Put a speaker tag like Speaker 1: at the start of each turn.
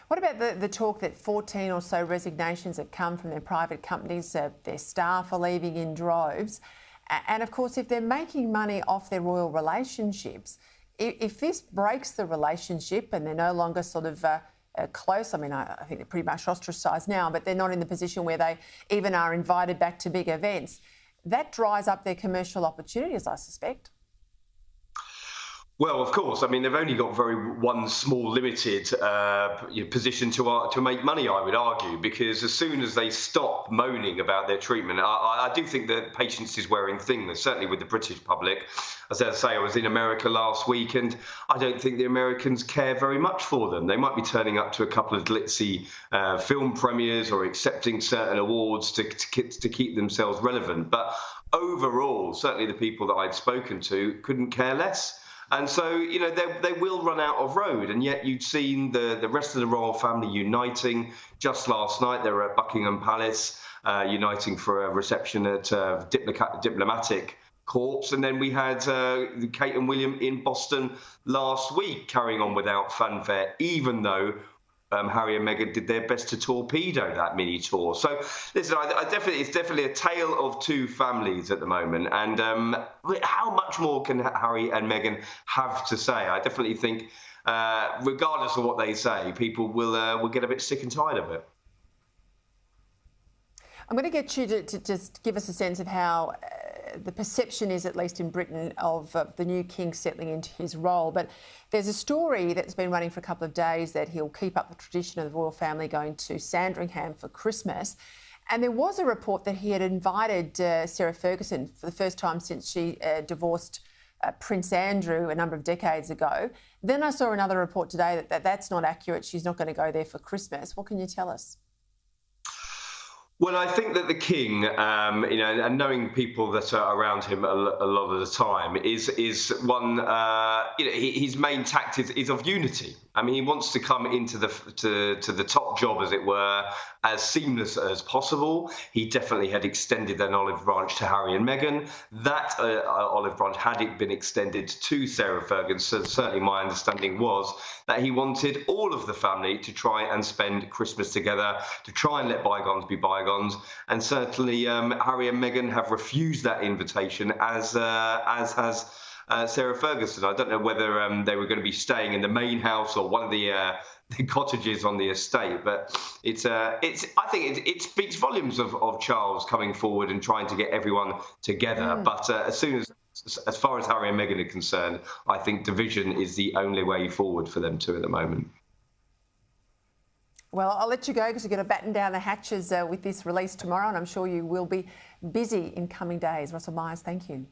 Speaker 1: What about the talk that 14 or so resignations have come from their private companies? Their staff are leaving in droves. And of course, if they're making money off their royal relationships, if this breaks the relationship and they're no longer sort of close, I mean, I think they're pretty much ostracised now, but they're not in the position where they even are invited back to big events, that dries up their commercial opportunities, I suspect.
Speaker 2: Well, of course. I mean, they've only got one small limited position to make money, I would argue, because as soon as they stop moaning about their treatment, I do think that patience is wearing thin, certainly with the British public. As I say, I was in America last week, and I don't think the Americans care very much for them. They might be turning up to a couple of glitzy film premieres or accepting certain awards to keep themselves relevant. But overall, certainly the people that I'd spoken to couldn't care less. And so, you know, they will run out of road. And yet you'd seen the rest of the royal family uniting. Just last night, they were at Buckingham Palace, uniting for a reception at diplomatic corps. And then we had Kate and William in Boston last week, carrying on without fanfare, even though Harry and Meghan did their best to torpedo that mini tour. So, listen, it's definitely a tale of two families at the moment. And how much more can Harry and Meghan have to say? I definitely think, regardless of what they say, people will get a bit sick and tired of it.
Speaker 1: I'm going to get you to just give us a sense of how the perception is, at least in Britain, of the new king settling into his role. But there's a story that's been running for a couple of days that he'll keep up the tradition of the royal family going to Sandringham for Christmas. And there was a report that he had invited Sarah Ferguson for the first time since she divorced Prince Andrew a number of decades ago. Then I saw another report today that that's not accurate. She's not going to go there for Christmas. What can you tell us?
Speaker 2: Well, I think that the king, and knowing people that are around him a lot of the time, is one. His main tact is of unity. I mean, he wants to come into the top job, as it were, as seamless as possible. He definitely had extended an olive branch to Harry and Meghan. That olive branch had it been extended to Sarah Ferguson. Certainly, my understanding was that he wanted all of the family to try and spend Christmas together, to try and let bygones be bygones. And certainly, Harry and Meghan have refused that invitation, as has Sarah Ferguson. I don't know whether they were going to be staying in the main house or one of the cottages on the estate, but I think it speaks volumes of Charles coming forward and trying to get everyone together. But as far as Harry and Meghan are concerned, I think division is the only way forward for them two at the moment.
Speaker 1: Well, I'll let you go because you're going to batten down the hatches with this release tomorrow, and I'm sure you will be busy in coming days. Russell Myers, thank you.